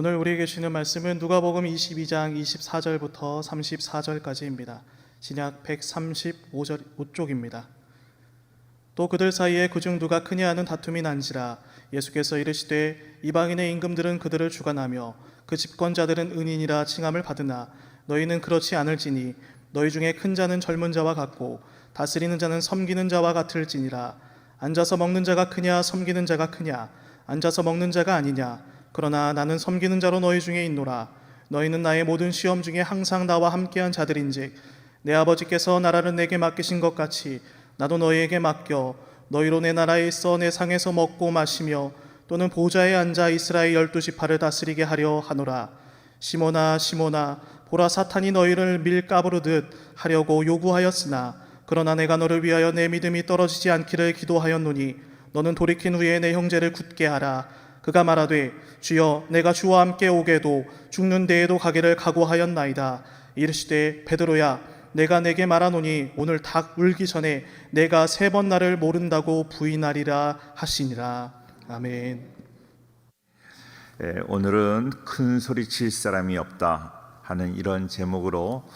오늘 우리에게 주시는 말씀은 누가복음 22장 24절부터 34절까지입니다. 신약 135쪽입니다. 또 그들 사이에 그중 누가 크냐 하는 다툼이 난지라 예수께서 이르시되 이방인의 임금들은 그들을 주관하며 그 집권자들은 은인이라 칭함을 받으나 너희는 그렇지 않을지니 너희 중에 큰 자는 젊은 자와 같고 다스리는 자는 섬기는 자와 같을지니라. 앉아서 먹는 자가 크냐 섬기는 자가 크냐? 앉아서 먹는 자가 아니냐? 그러나 나는 섬기는 자로 너희 중에 있노라. 너희는 나의 모든 시험 중에 항상 나와 함께한 자들인즉 내 아버지께서 나라를 내게 맡기신 것 같이 나도 너희에게 맡겨 너희로 내 나라에 있어 내 상에서 먹고 마시며 또는 보좌에 앉아 이스라엘 12지파를 다스리게 하려 하노라. 시몬아 시몬아 보라 사탄이 너희를 밀가부르듯 하려고 요구하였으나 그러나 내가 너를 위하여 내 믿음이 떨어지지 않기를 기도하였노니 너는 돌이킨 후에 내 형제를 굳게 하라. 그가 말하되 주여 내가 주와 함께 오게도 죽는 데에도 가기를 각오하였나이다. 이르시되 베드로야 내가 내게 말하노니 오늘 닭 울기 전에 내가 3번 나를 모른다고 부인하리라 하시니라. 아멘. 오늘은 큰 소리 칠 사람이 없다 하는 이런 제목으로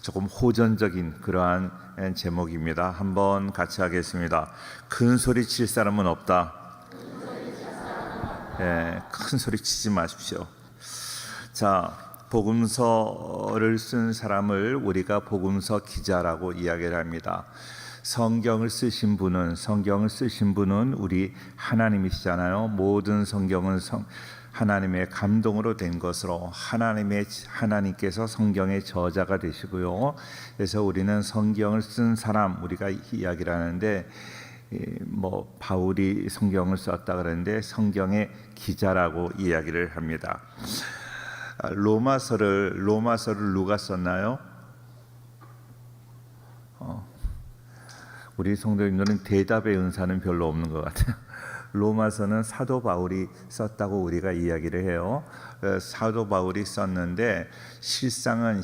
조금 호전적인 그러한 제목입니다. 한번 같이 하겠습니다. 큰 소리 칠 사람은 없다. 큰 소리 치지 마십시오. 자, 복음서를 쓴 사람을 우리가 복음서 기자라고 이야기를 합니다. 성경을 쓰신 분은 우리 하나님이시잖아요. 모든 성경은 하나님의 감동으로 된 것으로 하나님께서 성경의 저자가 되시고요. 그래서 우리는 성경을 쓴 사람 우리가 이야기를 하는데 바울이 성경을 썼다 그러는데 성경의 기자라고 이야기를 합니다. 로마서를 누가 썼나요? 우리 성도님들은 대답의 은사는 별로 없는 것 같아요. 로마서는 사도 바울이 썼다고 우리가 이야기를 해요. 사도 바울이 썼는데 실상은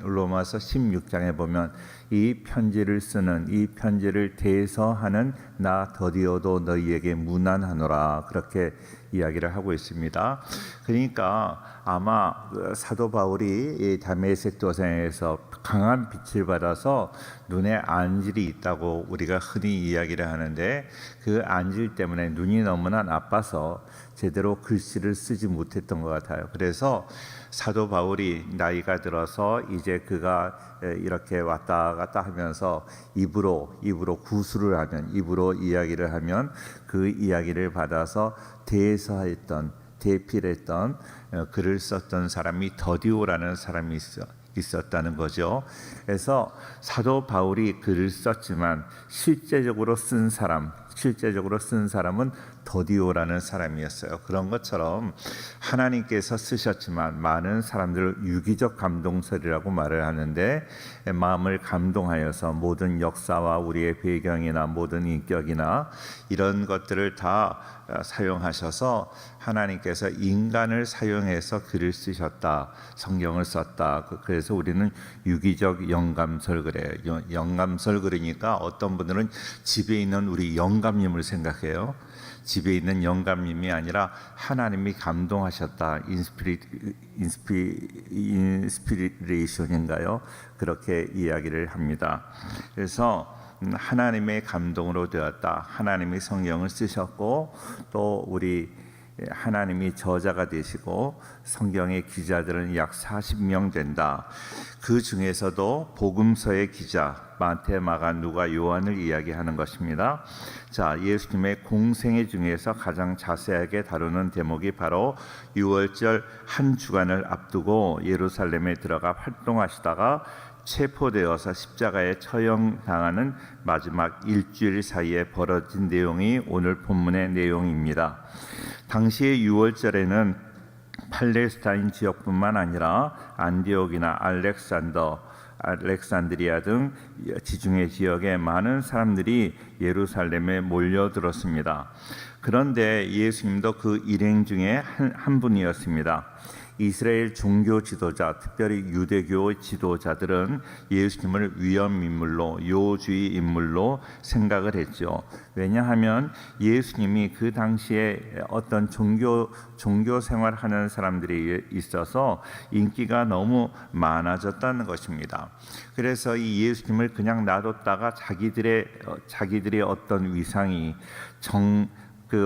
로마서 16장에 보면 이 편지를 대서하는 나 더디어도 너희에게 무난하노라 그렇게 이야기를 하고 있습니다. 그러니까 아마 사도 바울이 다메섹 도상에서 강한 빛을 받아서 눈에 안질이 있다고 우리가 흔히 이야기를 하는데 그 안질 때문에 눈이 너무나 나빠서 제대로 글씨를 쓰지 못했던 것 같아요. 그래서 사도 바울이 나이가 들어서 이제 그가 이렇게 왔다 갔다 하면서 입으로 이야기를 하면 그 이야기를 받아서 대필했던 글을 썼던 사람이 더디오라는 사람이 있었다는 거죠. 그래서 사도 바울이 글을 썼지만 실제적으로 쓴 사람은 더디오라는 사람이었어요. 그런 것처럼 하나님께서 쓰셨지만 많은 사람들을 유기적 감동설이라고 말을 하는데 마음을 감동하여서 모든 역사와 우리의 배경이나 모든 인격이나 이런 것들을 다 사용하셔서 하나님께서 인간을 사용해서 글을 쓰셨다, 성경을 썼다. 그래서 우리는 유기적 영감설 그래요. 영감설 그러니까 어떤 분들은 집에 있는 우리 영감님을 생각해요. 집에 있는 영감님이 아니라 하나님이 감동하셨다. 인스피레이션인가요? 그렇게 이야기를 합니다. 그래서 하나님의 감동으로 되었다. 하나님이 성경을 쓰셨고 또 우리 하나님이 저자가 되시고 성경의 기자들은 약 40명 된다. 그 중에서도 복음서의 기자 마태, 마가, 누가, 요한을 이야기하는 것입니다. 자, 예수님의 공생애 중에서 가장 자세하게 다루는 대목이 바로 유월절 한 주간을 앞두고 예루살렘에 들어가 활동하시다가 체포되어서 십자가에 처형당하는 마지막 일주일 사이에 벌어진 내용이 오늘 본문의 내용입니다. 당시의 유월절에는 팔레스타인 지역뿐만 아니라 안디옥이나 알렉산드리아 등 지중해 지역에 많은 사람들이 예루살렘에 몰려들었습니다. 그런데 예수님도 그 일행 중에 한 분이었습니다. 이스라엘 종교 지도자, 특별히 유대교 지도자들은 예수님을 위험 인물로, 요주의 인물로 생각을 했죠. 왜냐하면 예수님이 그 당시에 어떤 종교 생활하는 사람들이 있어서 인기가 너무 많아졌다는 것입니다. 그래서 이 예수님을 그냥 놔뒀다가 자기들의 어떤 위상이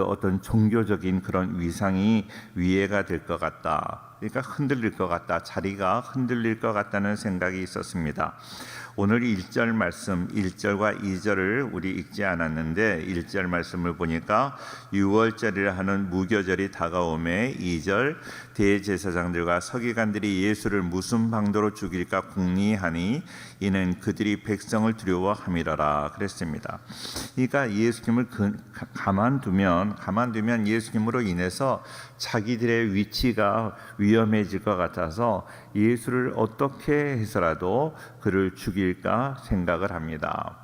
어떤 종교적인 그런 위상이 위해가 될 것 같다. 그러니까 흔들릴 것 같다. 자리가 흔들릴 것 같다는 생각이 있었습니다. 오늘 1절 말씀 1절과 2절을 우리 읽지 않았는데 1절 말씀을 보니까 6월절이라 하는 무교절이 다가오매 2절 대제사장들과 서기관들이 예수를 무슨 방도로 죽일까 궁리하니 이는 그들이 백성을 두려워함이라라 그랬습니다. 그러니까 예수님을 가만두면 예수님으로 인해서 자기들의 위치가 위험해질 것 같아서 예수를 어떻게 해서라도 그를 죽일까 생각을 합니다.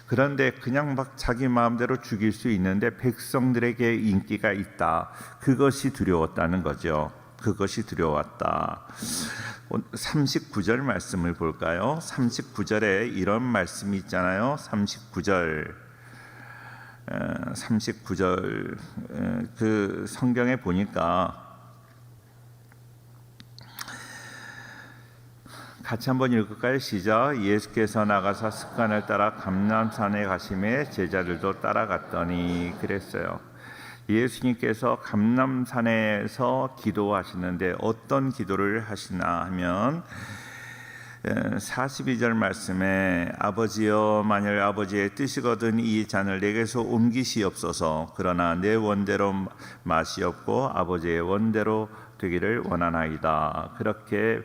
그런데 그냥 막 자기 마음대로 죽일 수 있는데 백성들에게 인기가 있다. 그것이 두려웠다는 거죠. 그것이 두려웠다. 39절 말씀을 볼까요? 39절에 이런 말씀이 있잖아요. 39절 그 성경에 보니까 같이 한번 읽을까요? 시작. 예수께서 나가사 습관을 따라 감람산에 가심에 제자들도 따라갔더니 그랬어요. 예수님께서 감람산에서 기도하시는데 어떤 기도를 하시나 하면 42절 말씀에 아버지여 만일 아버지의 뜻이거든 이 잔을 내게서 옮기시옵소서. 그러나 내 원대로 마시옵고 아버지의 원대로 되기를 원하나이다. 그렇게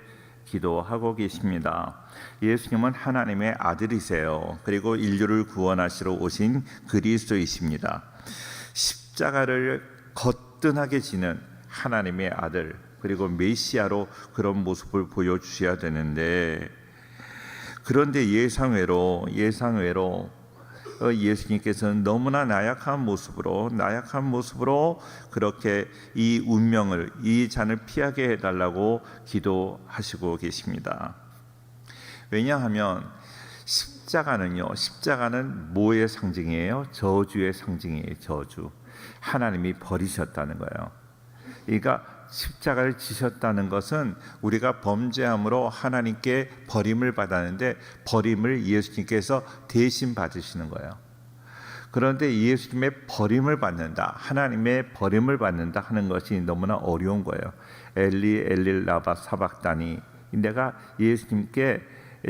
기도하고 계십니다. 예수님은 하나님의 아들이세요. 그리고 인류를 구원하시러 오신 그리스도이십니다. 십자가를 거뜬하게 지는 하나님의 아들, 그리고 메시아로 그런 모습을 보여주셔야 되는데, 그런데 예상외로 예수님께서는 너무나 나약한 모습으로 그렇게 이 운명을, 이 잔을 피하게 해달라고 기도하시고 계십니다. 왜냐하면 십자가는 뭐의 상징이에요? 저주의 상징이에요. 저주. 하나님이 버리셨다는 거예요. 그러니까 십자가를 지셨다는 것은 우리가 범죄함으로 하나님께 버림을 받았는데 버림을 예수님께서 대신 받으시는 거예요. 그런데 예수님의 버림을 받는다, 하나님의 버림을 받는다 하는 것이 너무나 어려운 거예요. 엘리 엘리 라바 사박다니, 내가 예수님께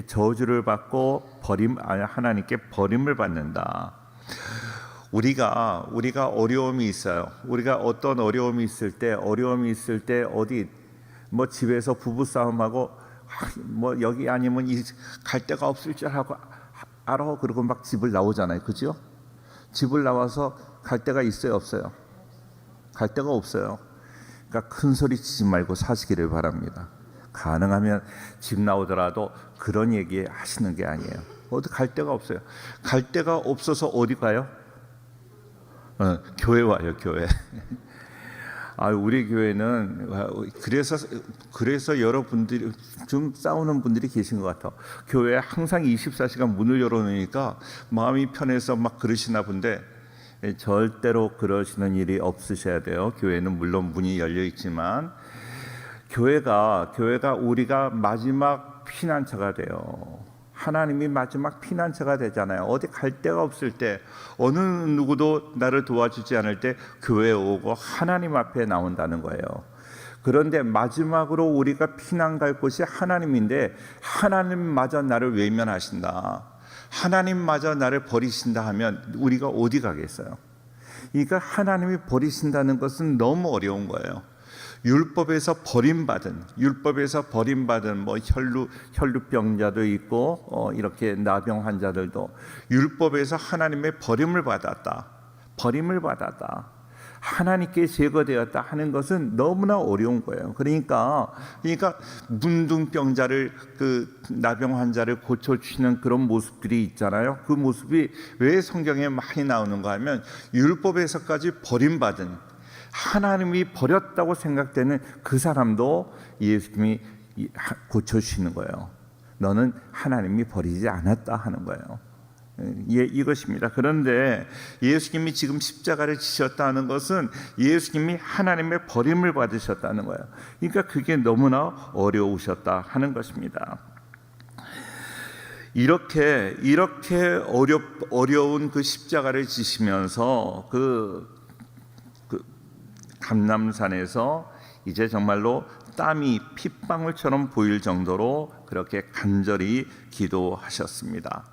저주를 받고 하나님께 버림을 받는다. 우리가 어려움이 있어요. 우리가 어떤 어려움이 있을 때 어디 뭐 집에서 부부 싸움하고 뭐 여기 아니면 갈 데가 없을 줄 알아. 그러고 막 집을 나오잖아요. 그죠? 집을 나와서 갈 데가 있어요, 없어요? 갈 데가 없어요. 그러니까 큰 소리 치지 말고 사시기를 바랍니다. 가능하면 집 나오더라도 그런 얘기 하시는 게 아니에요. 어디 갈 데가 없어요. 갈 데가 없어서 어디 가요? 교회 와요, 교회. 우리 교회는 그래서 여러분들이 좀 싸우는 분들이 계신 것 같아. 교회에 항상 24시간 문을 열어놓으니까 마음이 편해서 막 그러시나 본데 절대로 그러시는 일이 없으셔야 돼요. 교회는 물론 문이 열려 있지만 교회가 우리가 마지막 피난처가 돼요. 하나님이 마지막 피난처가 되잖아요. 어디 갈 데가 없을 때, 어느 누구도 나를 도와주지 않을 때 교회에 오고 하나님 앞에 나온다는 거예요. 그런데 마지막으로 우리가 피난 갈 곳이 하나님인데 하나님마저 나를 외면하신다, 하나님마저 나를 버리신다 하면 우리가 어디 가겠어요? 그러니까 하나님이 버리신다는 것은 너무 어려운 거예요. 율법에서 버림받은 뭐 혈루병자도 있고 이렇게 나병 환자들도 율법에서 하나님의 버림을 받았다. 하나님께 제거되었다 하는 것은 너무나 어려운 거예요. 그러니까 문둥병자를, 그 나병 환자를 고쳐주시는 그런 모습들이 있잖아요. 그 모습이 왜 성경에 많이 나오는가 하면 율법에서까지 버림받은, 하나님이 버렸다고 생각되는 그 사람도 예수님이 고쳐주시는 거예요. 너는 하나님이 버리지 않았다 하는 거예요. 예, 이것입니다. 그런데 예수님이 지금 십자가를 지셨다는 것은 예수님이 하나님의 버림을 받으셨다는 거예요. 그러니까 그게 너무나 어려우셨다 하는 것입니다. 이렇게 어려운 그 십자가를 지시면서 그 감람산에서 이제 정말로 땀이 핏방울처럼 보일 정도로 그렇게 간절히 기도하셨습니다.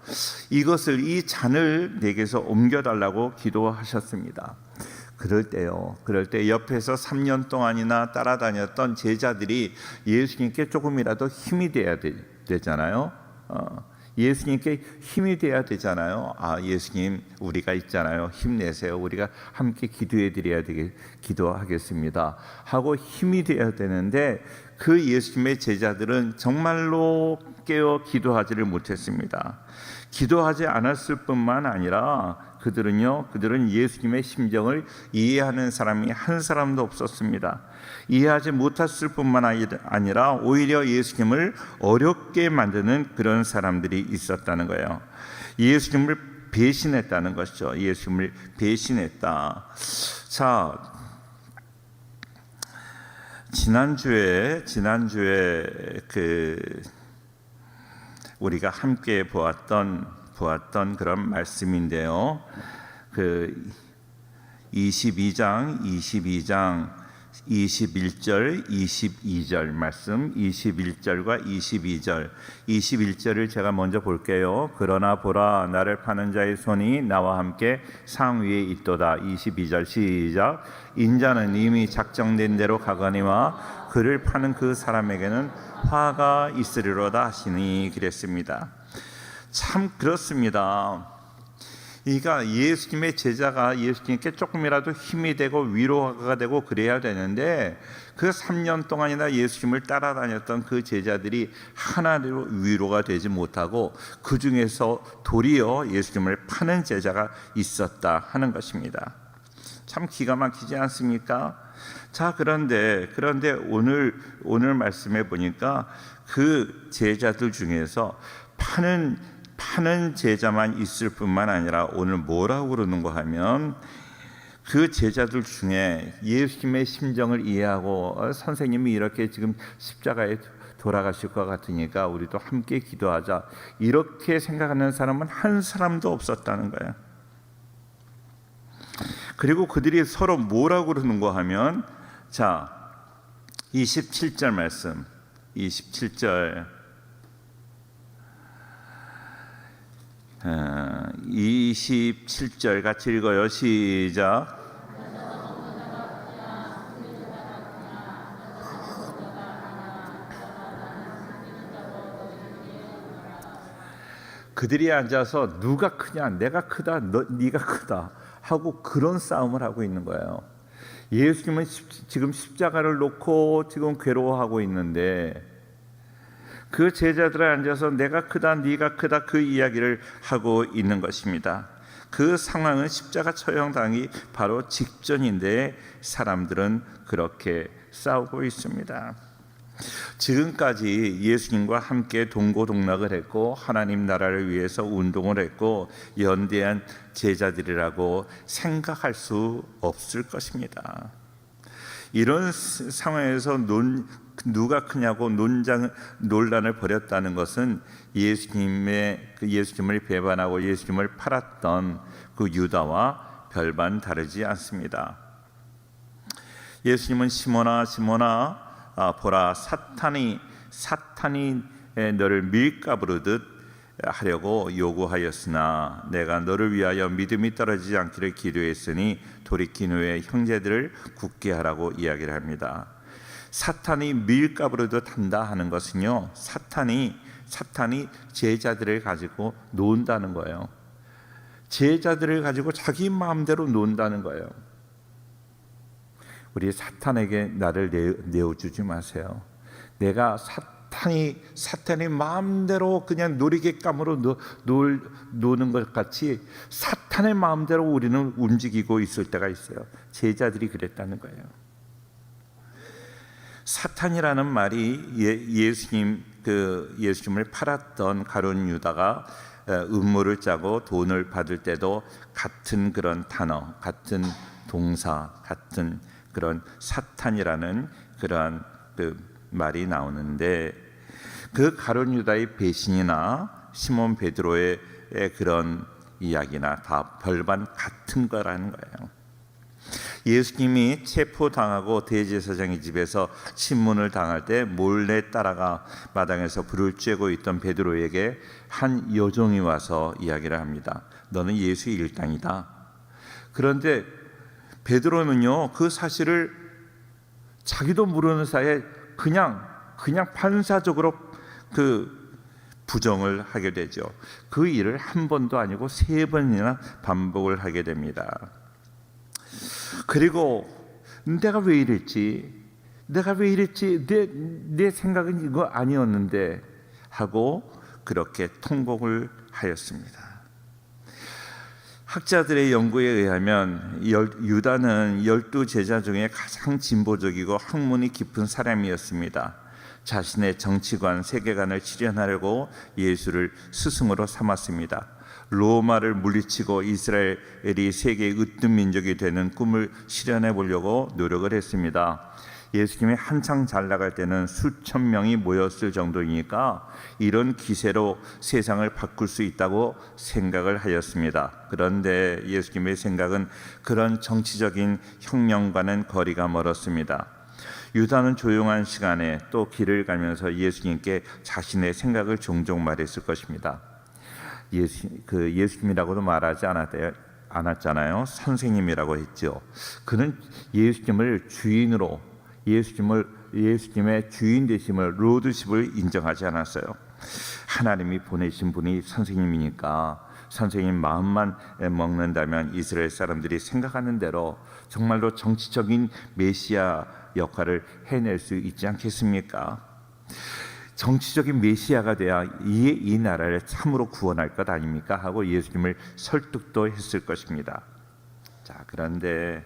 이 잔을 내게서 옮겨달라고 기도하셨습니다. 그럴 때 옆에서 3년 동안이나 따라다녔던 제자들이 예수님께 조금이라도 힘이 돼야 되잖아요. 예수님께 힘이 돼야 되잖아요. 예수님 우리가 있잖아요. 힘내세요. 우리가 함께 기도하겠습니다 하고 힘이 돼야 되는데 그 예수님의 제자들은 정말로 깨어 기도하지를 못했습니다. 기도하지 않았을 뿐만 아니라 그들은 예수님의 심정을 이해하는 사람이 한 사람도 없었습니다. 이해하지 못했을 뿐만 아니라 오히려 예수님을 어렵게 만드는 그런 사람들이 있었다는 거예요. 예수님을 배신했다는 것이죠. 예수님을 배신했다. 자, 지난주에 우리가 함께 보았던 그런 말씀인데요. 22장 21절 22절 말씀, 21절과 21절을 제가 먼저 볼게요. 그러나 보라, 나를 파는 자의 손이 나와 함께 상 위에 있도다. 22절 시작. 인자는 이미 작정된 대로 가거니와 그를 파는 그 사람에게는 화가 있으리로다 하시니 그랬습니다. 참 그렇습니다. 그러니까 예수님의 제자가 예수님께 조금이라도 힘이 되고 위로가 되고 그래야 되는데 그 3년 동안이나 예수님을 따라다녔던 그 제자들이 하나도 위로가 되지 못하고 그 중에서 도리어 예수님을 파는 제자가 있었다 하는 것입니다. 참 기가 막히지 않습니까? 자, 그런데 오늘 말씀해 보니까 그 제자들 중에서 파는 제자만 있을 뿐만 아니라 오늘 뭐라고 그러는가 하면 그 제자들 중에 예수님의 심정을 이해하고 선생님이 이렇게 지금 십자가에 돌아가실 것 같으니까 우리도 함께 기도하자 이렇게 생각하는 사람은 한 사람도 없었다는 거예요. 그리고 그들이 서로 뭐라고 그러는가 하면 자 27절 말씀 27절 27절 같이 읽어요. 시작. 그들이 앉아서 누가 크냐, 내가 크다, 네가 크다 하고 그런 싸움을 하고 있는 거예요. 예수님은 지금 십자가를 놓고 지금 괴로워하고 있는데 그 제자들이 앉아서 내가 크다 네가 크다 그 이야기를 하고 있는 것입니다. 그 상황은 십자가 처형당이 바로 직전인데 사람들은 그렇게 싸우고 있습니다. 지금까지 예수님과 함께 동고동락을 했고 하나님 나라를 위해서 운동을 했고 연대한 제자들이라고 생각할 수 없을 것입니다. 이런 상황에서 누가 크냐고 논란을 벌였다는 것은 예수님을 배반하고 예수님을 팔았던 그 유다와 별반 다르지 않습니다. 예수님은 시몬아 보라 사탄이 너를 밀가부르듯 하려고 요구하였으나 내가 너를 위하여 믿음이 떨어지지 않기를 기도했으니 돌이킨 후에 형제들을 굳게 하라고 이야기를 합니다. 사탄이 밀가부르듯 한다 하는 것은요, 사탄이 제자들을 가지고 논다는 거예요. 제자들을 가지고 자기 마음대로 논다는 거예요. 우리 사탄에게 나를 내어주지 마세요. 내가 사탄이 마음대로 그냥 놀이개감으로 노는 것 같이 사탄의 마음대로 우리는 움직이고 있을 때가 있어요. 제자들이 그랬다는 거예요. 사탄이라는 말이 예수님을 팔았던 가룟 유다가 음모를 짜고 돈을 받을 때도 같은 그런 단어, 같은 동사, 같은 그런 사탄이라는 그런 말이 나오는데, 그 가룟 유다의 배신이나 시몬 베드로의 그런 이야기나 다 별반 같은 거라는 거예요. 예수님이 체포당하고 대제사장의 집에서 신문을 당할 때 몰래 따라가 마당에서 불을 쬐고 있던 베드로에게 한 여종이 와서 이야기를 합니다. 너는 예수의 일당이다. 그런데 베드로는요, 그 사실을 자기도 모르는 사이에 그냥 판사적으로 부정을 하게 되죠. 그 일을 한 번도 아니고 3번이나 반복을 하게 됩니다. 그리고 내가 왜 이랬지? 내 생각은 이거 아니었는데 하고 그렇게 통곡을 하였습니다. 학자들의 연구에 의하면 유다는 12제자 중에 가장 진보적이고 학문이 깊은 사람이었습니다. 자신의 정치관, 세계관을 실현하려고 예수를 스승으로 삼았습니다. 로마를 물리치고 이스라엘이 세계의 으뜸 민족이 되는 꿈을 실현해 보려고 노력을 했습니다. 예수님이 한창 잘 나갈 때는 수천 명이 모였을 정도이니까 이런 기세로 세상을 바꿀 수 있다고 생각을 하였습니다. 그런데 예수님의 생각은 그런 정치적인 혁명과는 거리가 멀었습니다. 유다는 조용한 시간에 또 길을 가면서 예수님께 자신의 생각을 종종 말했을 것입니다. 예수님이라고도 말하지 않았잖아요. 선생님이라고 했죠. 그는 예수님을 주인으로, 예수님의 주인 되심을, 로드십을 인정하지 않았어요. 하나님이 보내신 분이 선생님이니까 선생님 마음만 먹는다면 이스라엘 사람들이 생각하는 대로 정말로 정치적인 메시아 역할을 해낼 수 있지 않겠습니까? 정치적인 메시아가 돼야 이 나라를 참으로 구원할 것 아닙니까? 하고 예수님을 설득도 했을 것입니다. 자, 그런데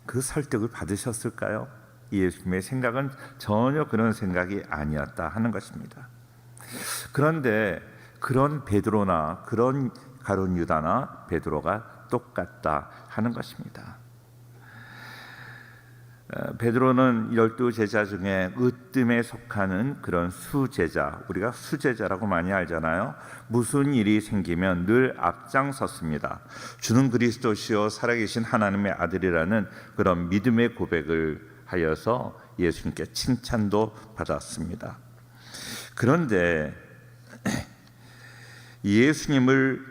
그 설득을 받으셨을까요? 예수님의 생각은 전혀 그런 생각이 아니었다 하는 것입니다. 그런데 그런 베드로나 그런 가룟 유다나 베드로가 똑같다 하는 것입니다. 베드로는 12제자 중에 으뜸에 속하는 그런 수제자, 우리가 수제자라고 많이 알잖아요. 무슨 일이 생기면 늘 앞장섰습니다. 주는 그리스도시요 살아계신 하나님의 아들이라는 그런 믿음의 고백을 하여서 예수님께 칭찬도 받았습니다. 그런데 예수님을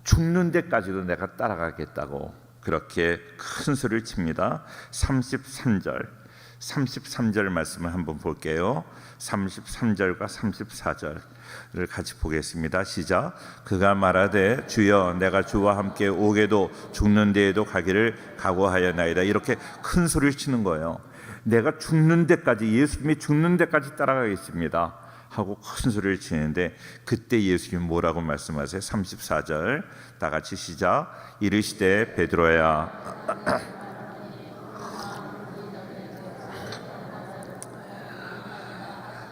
죽는 데까지도 내가 따라가겠다고 그렇게 큰 소리를 칩니다. 33절 말씀을 한번 볼게요. 33절과 34절을 같이 보겠습니다. 시작. 그가 말하되 주여 내가 주와 함께 오게도 죽는 데에도 가기를 각오하였나이다. 이렇게 큰 소리를 치는 거예요. 내가 죽는 데까지, 예수님이 죽는 데까지 따라가겠습니다 하고 큰 소리를 치는데, 그때 예수님이 뭐라고 말씀하세요? 34절 다 같이 시작. 이르시되 베드로야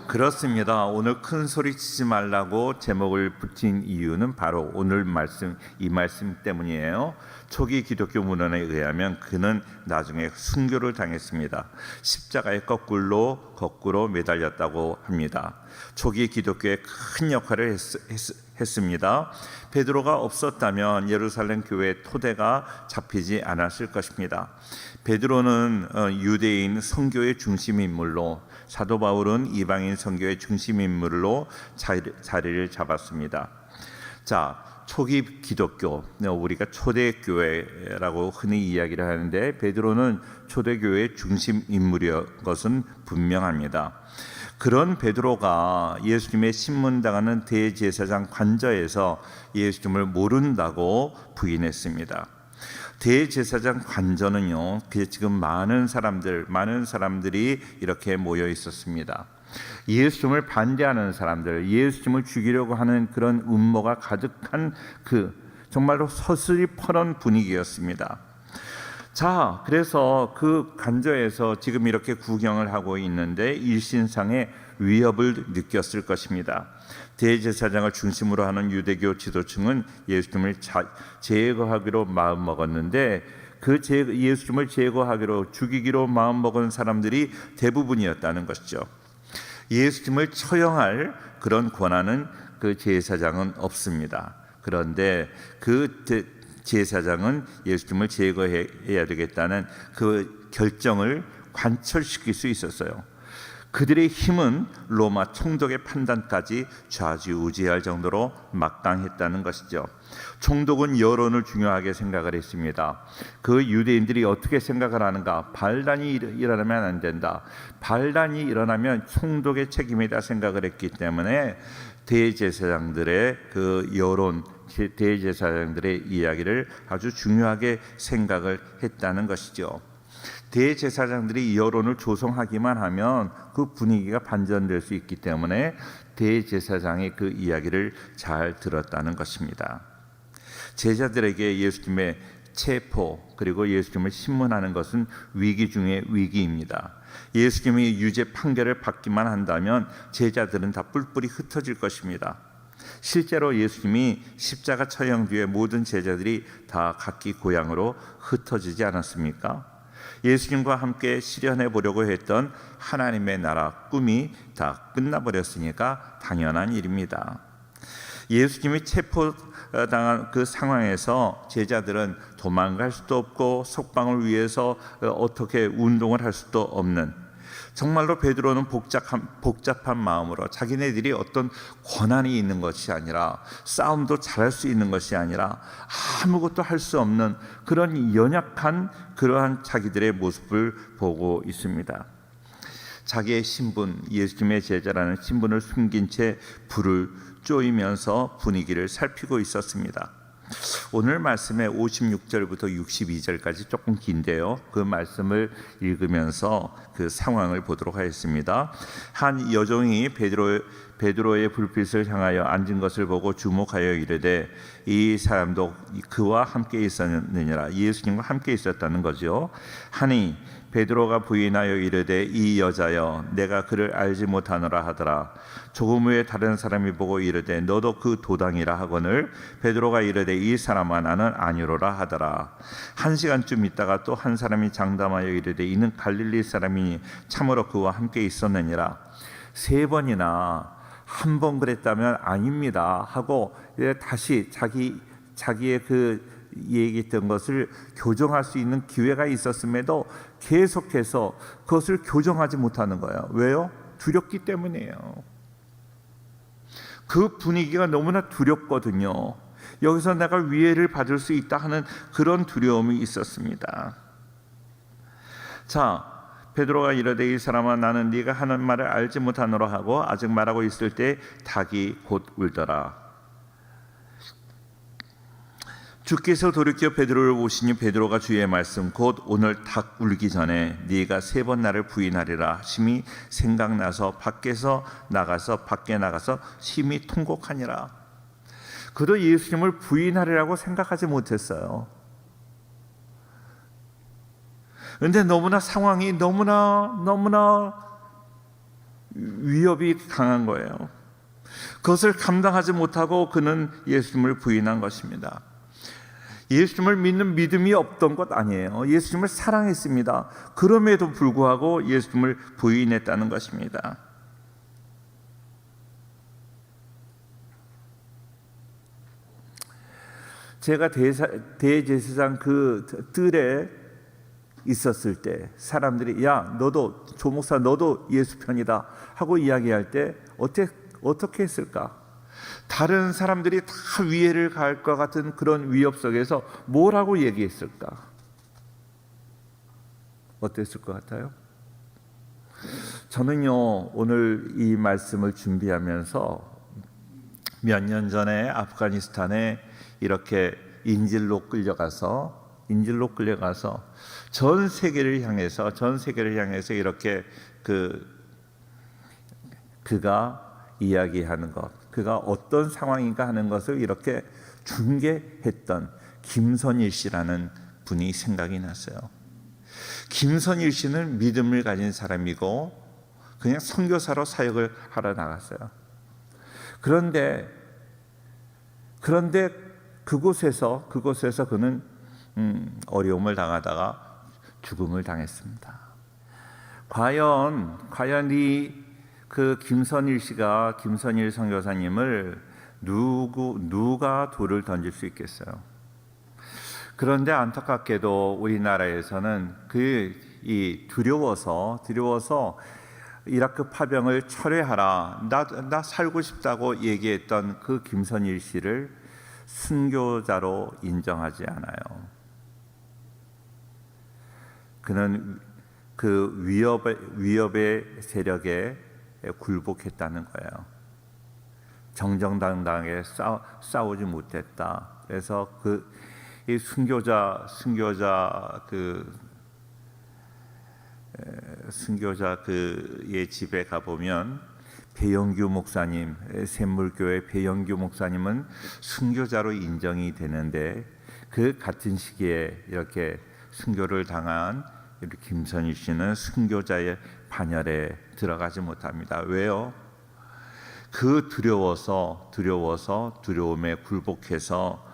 그렇습니다. 오늘 큰 소리 치지 말라고 제목을 붙인 이유는 바로 오늘 말씀, 이 말씀 때문이에요. 초기 기독교 문헌에 의하면 그는 나중에 순교를 당했습니다. 십자가에 거꾸로 매달렸다고 합니다. 초기 기독교에 큰 역할을 했습니다. 베드로가 없었다면 예루살렘 교회의 토대가 잡히지 않았을 것입니다. 베드로는 유대인 선교의 중심 인물로, 사도 바울은 이방인 선교의 중심 인물로 자리를 잡았습니다. 자, 초기 기독교, 우리가 초대교회라고 흔히 이야기를 하는데 베드로는 초대교회의 중심 인물이었던 것은 분명합니다. 그런 베드로가 예수님의 신문당하는 대제사장 관저에서 예수님을 모른다고 부인했습니다. 대제사장 관저는요, 지금 많은 사람들이 이렇게 모여 있었습니다. 예수님을 반대하는 사람들, 예수님을 죽이려고 하는 그런 음모가 가득한 정말로 서슬이 퍼런 분위기였습니다. 자, 그래서 그 관저에서 지금 이렇게 구경을 하고 있는데 일신상의 위협을 느꼈을 것입니다. 대제사장을 중심으로 하는 유대교 지도층은 예수님을 제거하기로 마음먹었는데 예수님을 제거하기로 죽이기로 마음먹은 사람들이 대부분이었다는 것이죠. 예수님을 처형할 그런 권한은 그 제사장은 없습니다. 그런데 그 제사장은 예수님을 제거해야 되겠다는 그 결정을 관철시킬 수 있었어요. 그들의 힘은 로마 총독의 판단까지 좌지우지할 정도로 막강했다는 것이죠. 총독은 여론을 중요하게 생각을 했습니다. 그 유대인들이 어떻게 생각을 하는가? 반란이 일어나면 안 된다. 반란이 일어나면 총독의 책임이다 생각을 했기 때문에 대제사장들의 그 여론, 대제사장들의 이야기를 아주 중요하게 생각을 했다는 것이죠. 대제사장들이 여론을 조성하기만 하면 그 분위기가 반전될 수 있기 때문에 대제사장의 그 이야기를 잘 들었다는 것입니다. 제자들에게 예수님의 체포 그리고 예수님을 신문하는 것은 위기 중의 위기입니다. 예수님이 유죄 판결을 받기만 한다면 제자들은 다 뿔뿔이 흩어질 것입니다. 실제로 예수님이 십자가 처형 뒤에 모든 제자들이 다 각기 고향으로 흩어지지 않았습니까? 예수님과 함께 실현해 보려고 했던 하나님의 나라 꿈이 다 끝나버렸으니까 당연한 일입니다. 예수님이 체포당한 그 상황에서 제자들은 도망갈 수도 없고 석방을 위해서 어떻게 운동을 할 수도 없는, 정말로 베드로는 복잡한 마음으로 자기네들이 어떤 권한이 있는 것이 아니라 싸움도 잘할 수 있는 것이 아니라 아무것도 할 수 없는 그런 연약한 그러한 자기들의 모습을 보고 있습니다. 자기의 신분, 예수님의 제자라는 신분을 숨긴 채 불을 쪼이면서 분위기를 살피고 있었습니다. 오늘 말씀의 56절부터 62절까지 조금 긴데요. 그 말씀을 읽으면서 그 상황을 보도록 하겠습니다. 한 여종이 베드로의 불빛을 향하여 앉은 것을 보고 주목하여 이르되 이 사람도 그와 함께 있었느니라. 예수님과 함께 있었다는 거죠. 하니 베드로가 부인하여 이르되 이 여자여 내가 그를 알지 못하노라 하더라. 조금 후에 다른 사람이 보고 이르되 너도 그 도당이라 하거늘 베드로가 이르되 이 사람아 나는 아니로라 하더라. 1시간쯤 있다가 또 한 사람이 장담하여 이르되 이는 갈릴리 사람이니 참으로 그와 함께 있었느니라. 3번이나 한 번 그랬다면 아닙니다 하고 다시 자기의 그 얘기했던 것을 교정할 수 있는 기회가 있었음에도 계속해서 그것을 교정하지 못하는 거예요. 왜요? 두렵기 때문이에요. 그 분위기가 너무나 두렵거든요. 여기서 내가 위해를 받을 수 있다 하는 그런 두려움이 있었습니다. 자, 베드로가 이르되 이 사람아 나는 네가 하는 말을 알지 못하노라 하고 아직 말하고 있을 때 닭이 곧 울더라. 주께서 돌이켜 베드로를 보시니 베드로가 주의 말씀 곧 오늘 닭 울기 전에 네가 3번 나를 부인하리라 하심이 생각나서 밖에 나가서 심히 통곡하니라. 그도 예수님을 부인하리라고 생각하지 못했어요. 그런데 너무나 상황이 너무나 위협이 강한 거예요. 그것을 감당하지 못하고 그는 예수님을 부인한 것입니다. 예수님을 믿는 믿음이 없던 것 아니에요. 예수님을 사랑했습니다. 그럼에도 불구하고 예수님을 부인했다는 것입니다. 제가 대제사장 그 뜰에 있었을 때 사람들이 야 너도 조목사 너도 예수 편이다 하고 이야기할 때 어떻게 했을까? 다른 사람들이 다 위해를 가할 것 같은 그런 위협 속에서 뭐라고 얘기했을까? 어땠을 것 같아요? 저는요 오늘 이 말씀을 준비하면서 몇 년 전에 아프가니스탄에 이렇게 인질로 끌려가서 인질로 끌려가서 전 세계를 향해서 이렇게 그가 이야기하는 것, 그가 어떤 상황인가 하는 것을 이렇게 중계했던 김선일 씨라는 분이 생각이 났어요. 김선일 씨는 믿음을 가진 사람이고 그냥 선교사로 사역을 하러 나갔어요. 그런데 그곳에서 그는 어려움을 당하다가 죽음을 당했습니다. 과연 이 그 김선일 선교사님을 누가 돌을 던질 수 있겠어요? 그런데 안타깝게도 우리나라에서는 두려워서 이라크 파병을 철회하라, 나 살고 싶다고 얘기했던 그 김선일 씨를 순교자로 인정하지 않아요. 그는 그 위협의 세력에 굴복했다는 거예요. 정정당당하게 싸우지 못했다. 그래서 이 순교자 그의 집에 가 보면 배영규 목사님, 샘물교회 배영규 목사님은 순교자로 인정이 되는데 그 같은 시기에 이렇게 순교를 당한 김선일 씨는 순교자의 반열에 들어가지 못합니다. 왜요? 그 두려움에 굴복해서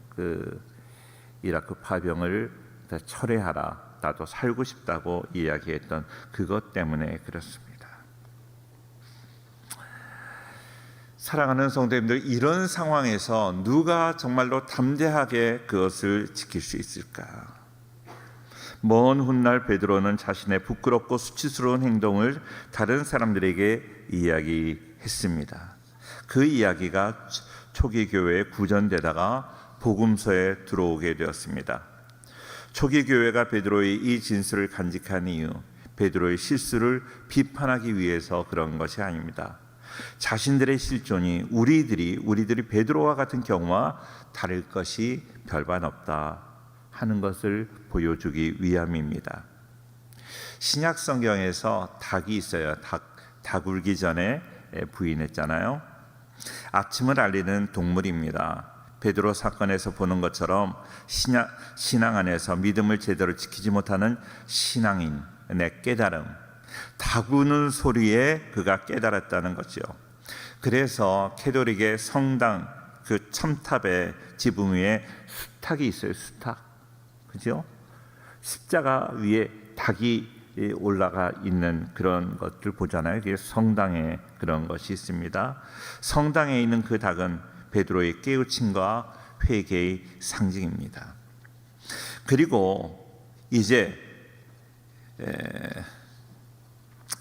그 이라크 파병을 철회하라, 나도 살고 싶다고 이야기했던 그것 때문에 그렇습니다. 사랑하는 성도님들, 이런 상황에서 누가 정말로 담대하게 그것을 지킬 수 있을까? 먼 훗날 베드로는 자신의 부끄럽고 수치스러운 행동을 다른 사람들에게 이야기했습니다. 그 이야기가 초기 교회에 구전되다가 복음서에 들어오게 되었습니다. 초기 교회가 베드로의 이 진술을 간직한 이유, 베드로의 실수를 비판하기 위해서 그런 것이 아닙니다. 자신들의 실존이 우리들이 베드로와 같은 경우와 다를 것이 별반 없다 하는 것을 보여주기 위함입니다. 신약 성경에서 닭이 있어요. 닭 울기 전에 부인했잖아요. 아침을 알리는 동물입니다. 베드로 사건에서 보는 것처럼 신앙 안에서 믿음을 제대로 지키지 못하는 신앙인의 깨달음, 닭 우는 소리에 그가 깨달았다는 거죠. 그래서 캐톨릭의 성당 그 첨탑의 지붕 위에 수탉이 있어요. 수탉, 그죠? 십자가 위에 닭이 올라가 있는 그런 것들 보잖아요. 그게 성당에 그런 것이 있습니다. 성당에 있는 그 닭은 베드로의 깨우침과 회개의 상징입니다. 그리고 이제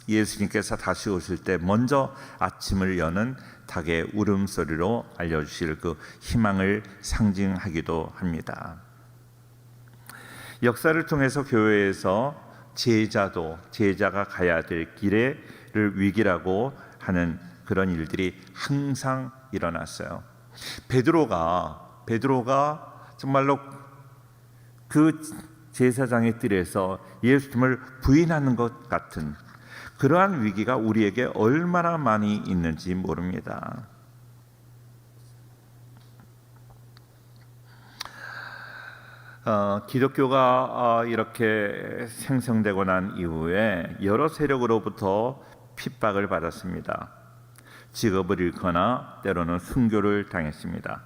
예수님께서 다시 오실 때 먼저 아침을 여는 닭의 울음소리로 알려주실 그 희망을 상징하기도 합니다. 역사를 통해서 교회에서 제자가 가야 될 길을 위기라고 하는 그런 일들이 항상 일어났어요. 베드로가 정말로 그 제사장의 뜰에서 예수님을 부인하는 것 같은 그러한 위기가 우리에게 얼마나 많이 있는지 모릅니다. 기독교가 이렇게 생성되고 난 이후에 여러 세력으로부터 핍박을 받았습니다. 직업을 잃거나 때로는 순교를 당했습니다.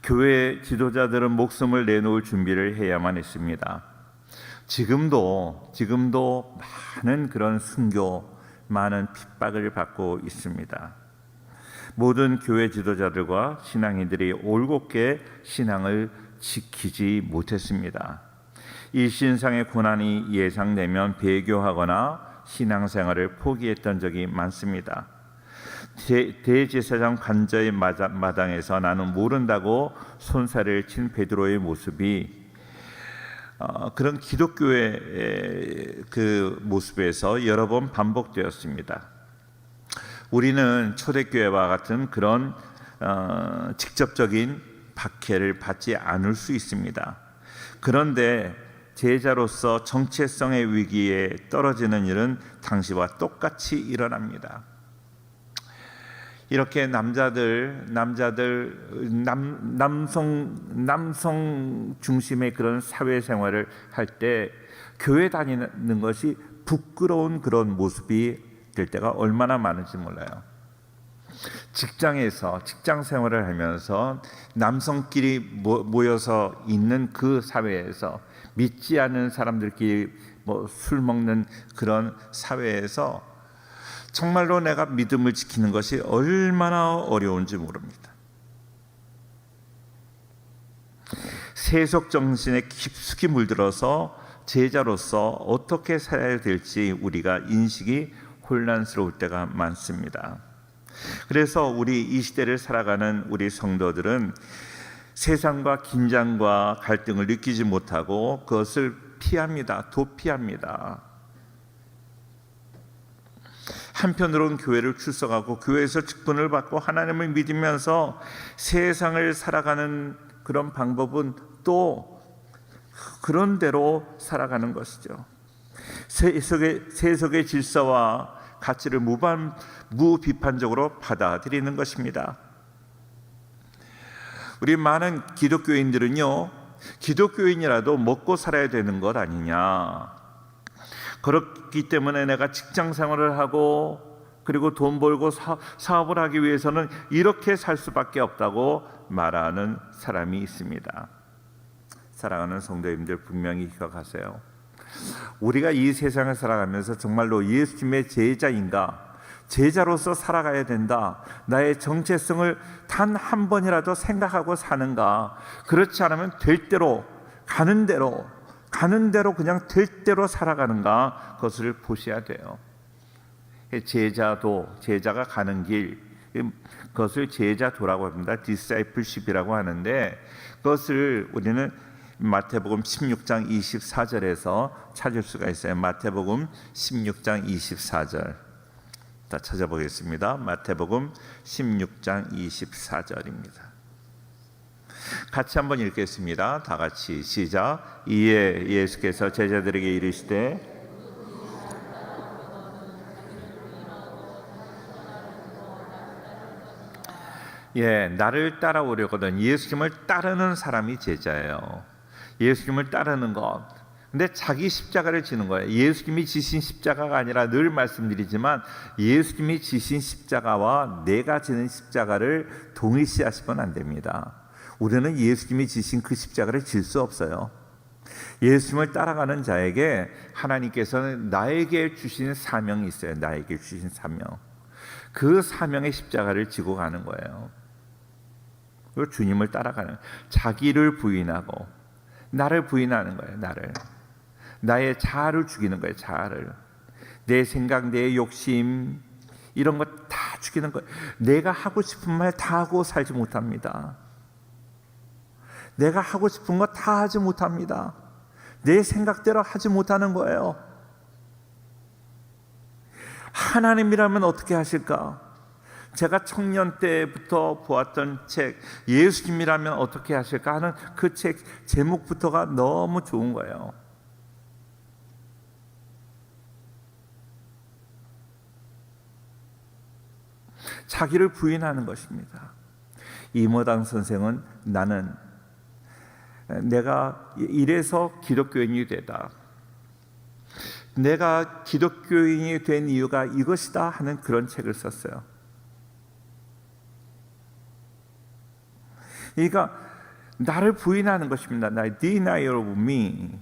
교회 지도자들은 목숨을 내놓을 준비를 해야만 했습니다. 지금도 많은 그런 순교, 많은 핍박을 받고 있습니다. 모든 교회 지도자들과 신앙인들이 올곧게 신앙을 지키지 못했습니다. 일신상의 고난이 예상되면 배교하거나 신앙생활을 포기했던 적이 많습니다. 대제사장 관저의 마당에서 나는 모른다고 손살을 친 베드로의 모습이 그런 기독교의 그 모습에서 여러 번 반복되었습니다. 우리는 초대교회와 같은 그런 직접적인 박해를 받지 않을 수 있습니다. 그런데 제자로서 정체성의 위기에 떨어지는 일은 당시와 똑같이 일어납니다. 이렇게 남성 중심의 그런 사회생활을 할 때 교회 다니는 것이 부끄러운 그런 모습이 될 때가 얼마나 많은지 몰라요. 직장에서 직장 생활을 하면서 남성끼리 모여서 있는 그 사회에서 믿지 않는 사람들끼리 술 먹는 그런 사회에서 정말로 내가 믿음을 지키는 것이 얼마나 어려운지 모릅니다. 세속 정신에 깊숙이 물들어서 제자로서 어떻게 살아야 될지 우리가 인식이 혼란스러울 때가 많습니다. 그래서 우리 이 시대를 살아가는 우리 성도들은 세상과 긴장과 갈등을 느끼지 못하고 그것을 피합니다. 도피합니다. 한편으로는 교회를 출석하고 교회에서 직분을 받고 하나님을 믿으면서 세상을 살아가는 그런 방법은 또 그런 대로 살아가는 것이죠. 세속의 질서와 가치를 무비판적으로 받아들이는 것입니다. 우리 많은 기독교인들은요, 기독교인이라도 먹고 살아야 되는 것 아니냐, 그렇기 때문에 내가 직장 생활을 하고 그리고 돈 벌고 사업을 하기 위해서는 이렇게 살 수밖에 없다고 말하는 사람이 있습니다. 사랑하는 성도님들, 분명히 기억하세요. 우리가 이 세상을 살아가면서 정말로 예수님의 제자인가, 제자로서 살아가야 된다, 나의 정체성을 단 한 번이라도 생각하고 사는가, 그렇지 않으면 될 대로 가는 대로 그냥 될 대로 살아가는가, 그것을 보셔야 돼요. 제자가 가는 길, 그것을 제자도라고 합니다. discipleship이라고 하는데, 그것을 우리는 마태복음 16장 24절에서 찾을 수가 있어요. 마태복음 16장 24절 다 찾아보겠습니다. 마태복음 16장 24절입니다. 같이 한번 읽겠습니다. 다 같이 시작. 이에 예수께서 제자들에게 이르시되 나를 따라오려거든. 예수님을 따르는 사람이 제자예요. 예수님을 따르는 것. 근데 자기 십자가를 지는 거예요. 예수님이 지신 십자가가 아니라, 늘 말씀드리지만 예수님이 지신 십자가와 내가 지는 십자가를 동일시하시면 안 됩니다. 우리는 예수님이 지신 그 십자가를 질 수 없어요. 예수님을 따라가는 자에게 하나님께서는 나에게 주신 사명이 있어요. 나에게 주신 사명. 그 사명의 십자가를 지고 가는 거예요. 그리고 주님을 따라가는, 자기를 부인하고 나를 부인하는 거예요. 나의 자아를 죽이는 거예요. 자아를, 내 생각, 내 욕심, 이런 것 다 죽이는 거예요. 내가 하고 싶은 말 다 하고 살지 못합니다. 내가 하고 싶은 거 다 하지 못합니다. 내 생각대로 하지 못하는 거예요. 하나님이라면 어떻게 하실까? 제가 청년 때부터 보았던 책, 예수님이라면 어떻게 하실까 하는 그 책 제목부터가 너무 좋은 거예요. 자기를 부인하는 것입니다. 이모당 선생은 나는 내가 이래서 기독교인이 되다, 내가 기독교인이 된 이유가 이것이다 하는 그런 책을 썼어요. 그러니까 나를 부인하는 것입니다. 나의 denial of me.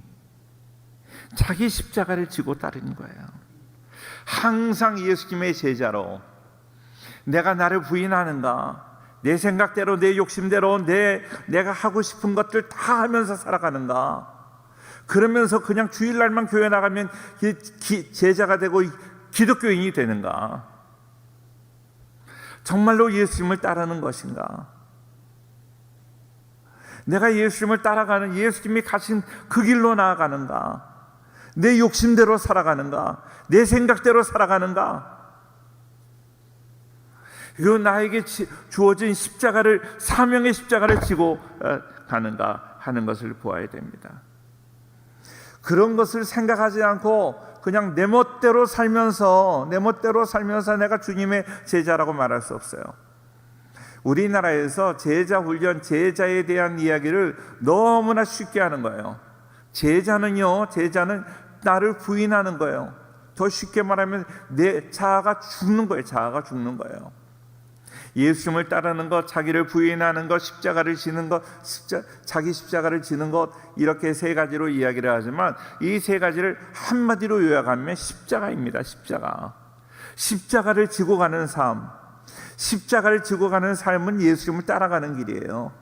자기 십자가를 지고 따르는 거예요. 항상 예수님의 제자로 내가 나를 부인하는가, 내 생각대로, 내 욕심대로 내가 하고 싶은 것들 다 하면서 살아가는가, 그러면서 그냥 주일날만 교회 나가면 제자가 되고 기독교인이 되는가, 정말로 예수님을 따르는 것인가, 내가 예수님을 따라가는, 예수님이 가신 그 길로 나아가는가, 내 욕심대로 살아가는가, 내 생각대로 살아가는가, 그리고 나에게 주어진 십자가를, 사명의 십자가를 지고 가는가 하는 것을 보아야 됩니다. 그런 것을 생각하지 않고 그냥 내 멋대로 살면서 내가 주님의 제자라고 말할 수 없어요. 우리나라에서 제자 훈련, 제자에 대한 이야기를 너무나 쉽게 하는 거예요. 제자는 나를 부인하는 거예요. 더 쉽게 말하면 내 자아가 죽는 거예요. 자아가 죽는 거예요. 예수님을 따르는 것, 자기를 부인하는 것, 십자가를 지는 것, 자기 십자가를 지는 것, 이렇게 세 가지로 이야기를 하지만 이 세 가지를 한마디로 요약하면 십자가입니다. 십자가를 지고 가는 삶, 십자가를 지고 가는 삶은 예수님을 따라가는 길이에요.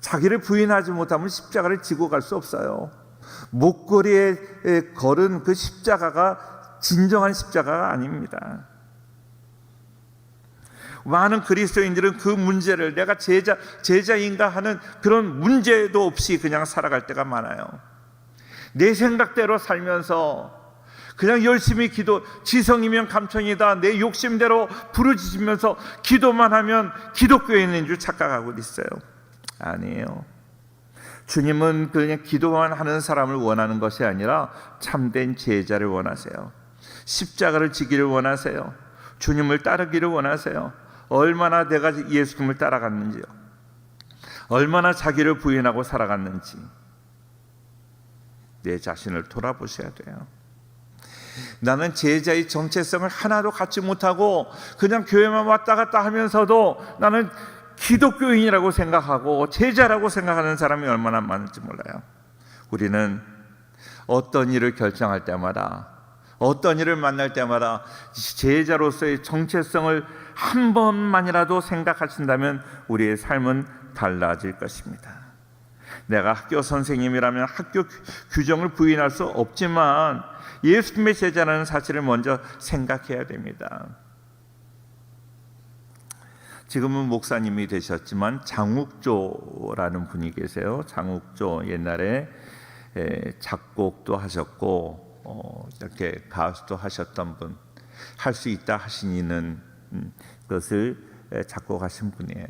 자기를 부인하지 못하면 십자가를 지고 갈 수 없어요. 목걸이에 걸은 그 십자가가 진정한 십자가가 아닙니다. 많은 그리스도인들은 그 문제를 내가 제자인가 하는 그런 문제도 없이 그냥 살아갈 때가 많아요. 내 생각대로 살면서 그냥 열심히 지성이면 감천이다, 내 욕심대로 부르짖으면서 기도만 하면 기독교인인 줄 착각하고 있어요. 아니에요. 주님은 그냥 기도만 하는 사람을 원하는 것이 아니라 참된 제자를 원하세요. 십자가를 지기를 원하세요. 주님을 따르기를 원하세요. 얼마나 내가 예수님을 따라갔는지요. 얼마나 자기를 부인하고 살아갔는지 내 자신을 돌아보셔야 돼요. 나는 제자의 정체성을 하나도 갖지 못하고 그냥 교회만 왔다 갔다 하면서도 나는 기독교인이라고 생각하고 제자라고 생각하는 사람이 얼마나 많은지 몰라요. 우리는 어떤 일을 결정할 때마다, 어떤 일을 만날 때마다 제자로서의 정체성을 한 번만이라도 생각하신다면 우리의 삶은 달라질 것입니다. 내가 학교 선생님이라면 학교 규정을 부인할 수 없지만 예수님의 제자라는 사실을 먼저 생각해야 됩니다. 지금은 목사님이 되셨지만 장욱조라는 분이 계세요. 장욱조, 옛날에 작곡도 하셨고 이렇게 가수도 하셨던 분, 할 수 있다 하시는 것을 작곡하신 분이에요.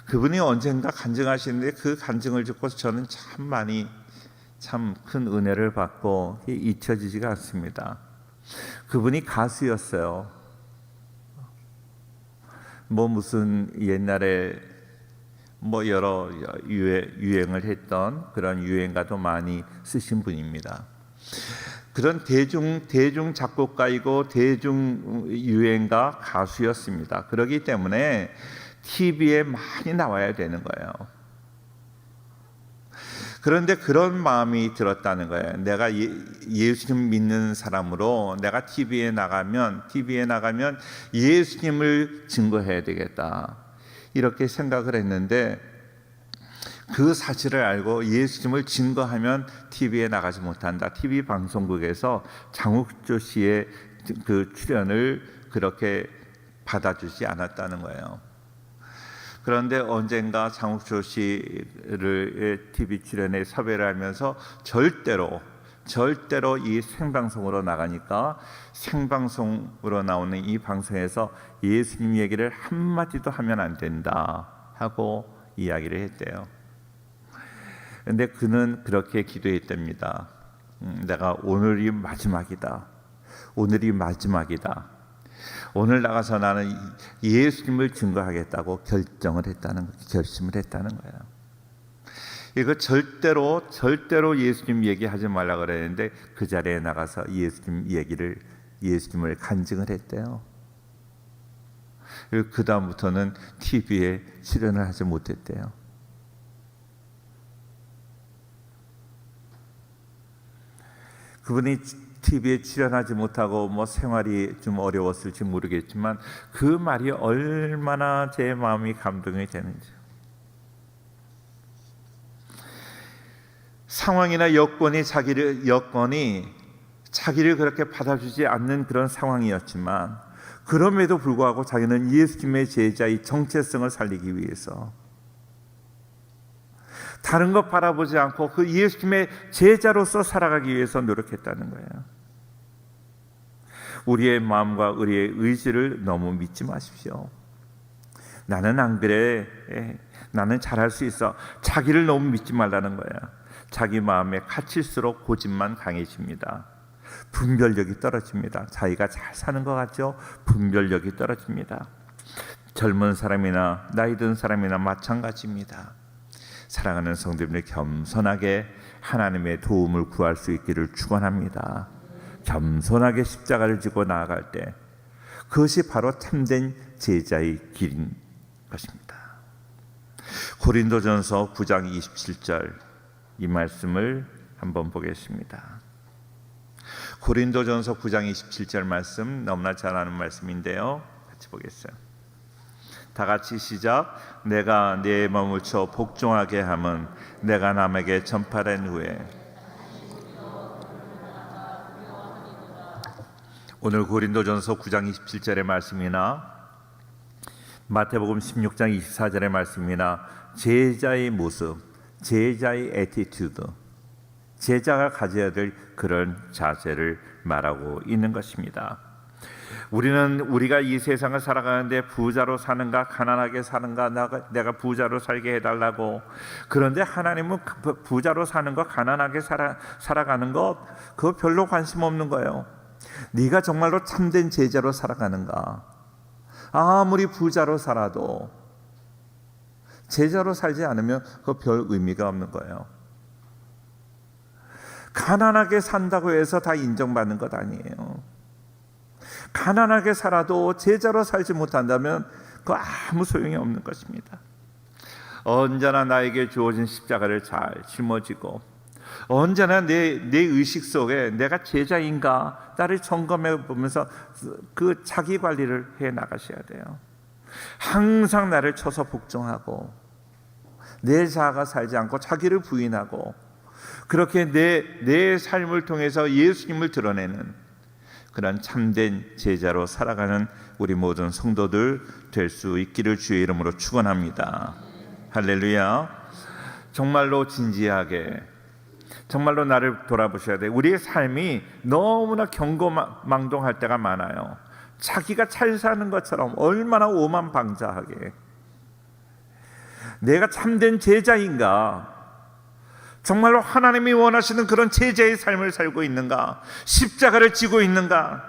그분이 언젠가 간증하시는데 그 간증을 듣고 저는 참 큰 은혜를 받고 잊혀지지가 않습니다. 그분이 가수였어요. 무슨 옛날에 여러 유행을 했던 그런 유행가도 많이 쓰신 분입니다. 그런 대중 작곡가이고 대중 유행가 가수였습니다. 그렇기 때문에 TV에 많이 나와야 되는 거예요. 그런데 그런 마음이 들었다는 거예요. 내가 예수님 믿는 사람으로 내가 TV에 나가면 예수님을 증거해야 되겠다, 이렇게 생각을 했는데 그 사실을 알고 예수님을 증거하면 TV에 나가지 못한다. TV 방송국에서 장욱조 씨의 그 출연을 그렇게 받아주지 않았다는 거예요. 그런데 언젠가 장욱조 씨를 TV 출연에 섭외를 하면서 절대로 이 생방송으로 나가니까 생방송으로 나오는 이 방송에서 예수님 얘기를 한마디도 하면 안 된다 하고 이야기를 했대요. 그런데 그는 그렇게 기도했답니다. 내가 오늘이 마지막이다. 오늘 나가서 나는 예수님을 증거하겠다고 결심을 했다는 거예요. 이거 절대로 예수님 얘기하지 말라 그랬는데 그 자리에 나가서 예수님을 간증을 했대요. 그 다음부터는 TV에 출연을 하지 못했대요. 그분이 TV에 출연하지 못하고 생활이 좀 어려웠을지 모르겠지만 그 말이 얼마나 제 마음이 감동이 되는지. 상황이나 여건이 자기를 그렇게 받아주지 않는 그런 상황이었지만 그럼에도 불구하고 자기는 예수님의 제자의 정체성을 살리기 위해서 다른 것 바라보지 않고 그 예수님의 제자로서 살아가기 위해서 노력했다는 거예요. 우리의 마음과 우리의 의지를 너무 믿지 마십시오. 나는 안 그래. 나는 잘할 수 있어. 자기를 너무 믿지 말라는 거야. 자기 마음에 갇힐수록 고집만 강해집니다. 분별력이 떨어집니다. 자기가 잘 사는 것 같죠? 분별력이 떨어집니다. 젊은 사람이나 나이 든 사람이나 마찬가지입니다. 사랑하는 성도님들, 겸손하게 하나님의 도움을 구할 수 있기를 축원합니다. 겸손하게 십자가를 지고 나아갈 때 그것이 바로 참된 제자의 길인 것입니다. 고린도전서 9장 27절 이 말씀을 한번 보겠습니다. 고린도전서 9장 27절 말씀 너무나 잘 아는 말씀인데요. 같이 보겠어요. 다 같이 시작. 내가 내 마음을 쳐 복종하게 함은 내가 남에게 전파된 후에. 오늘 고린도전서 9장 27절의 말씀이나 마태복음 16장 24절의 말씀이나 제자의 모습, 제자의 애티튜드, 제자가 가져야 될 그런 자세를 말하고 있는 것입니다. 우리가 이 세상을 살아가는데 부자로 사는가 가난하게 사는가 내가 부자로 살게 해달라고. 그런데 하나님은 부자로 사는 것, 가난하게 살아가는 것 그거 별로 관심 없는 거예요. 네가 정말로 참된 제자로 살아가는가. 아무리 부자로 살아도 제자로 살지 않으면 그거 별 의미가 없는 거예요. 가난하게 산다고 해서 다 인정받는 것 아니에요. 가난하게 살아도 제자로 살지 못한다면 그거 아무 소용이 없는 것입니다. 언제나 나에게 주어진 십자가를 잘 짊어지고 언제나 내 의식 속에 내가 제자인가 나를 점검해 보면서 그 자기 관리를 해 나가셔야 돼요. 항상 나를 쳐서 복종하고 내 자아가 살지 않고 자기를 부인하고 그렇게 내 삶을 통해서 예수님을 드러내는 그런 참된 제자로 살아가는 우리 모든 성도들 될 수 있기를 주의 이름으로 축원합니다. 할렐루야. 정말로 진지하게 정말로 나를 돌아보셔야 돼요. 우리의 삶이 너무나 경고망동할 때가 많아요. 자기가 잘 사는 것처럼 얼마나 오만방자하게. 내가 참된 제자인가? 정말로 하나님이 원하시는 그런 제자의 삶을 살고 있는가? 십자가를 지고 있는가?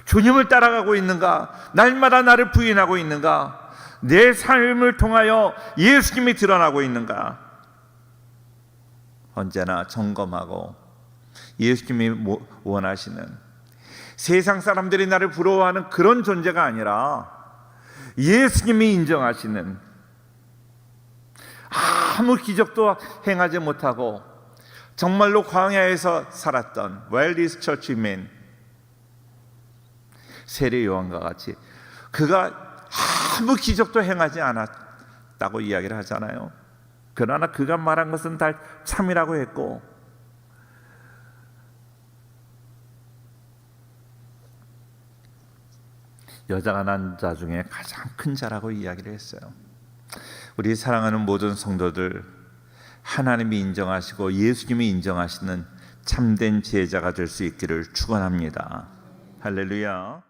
주님을 따라가고 있는가? 날마다 나를 부인하고 있는가? 내 삶을 통하여 예수님이 드러나고 있는가? 언제나 점검하고 예수님이 원하시는 세상 사람들이 나를 부러워하는 그런 존재가 아니라 예수님이 인정하시는 아무 기적도 행하지 못하고 정말로 광야에서 살았던 와일디스 처치맨 세례 요한과 같이 그가 아무 기적도 행하지 않았다고 이야기를 하잖아요. 그러나 그가 말한 것은 다 참이라고 했고 여자가 난 자 중에 가장 큰 자라고 이야기를 했어요. 우리 사랑하는 모든 성도들, 하나님이 인정하시고 예수님이 인정하시는 참된 제자가 될 수 있기를 축원합니다. 할렐루야.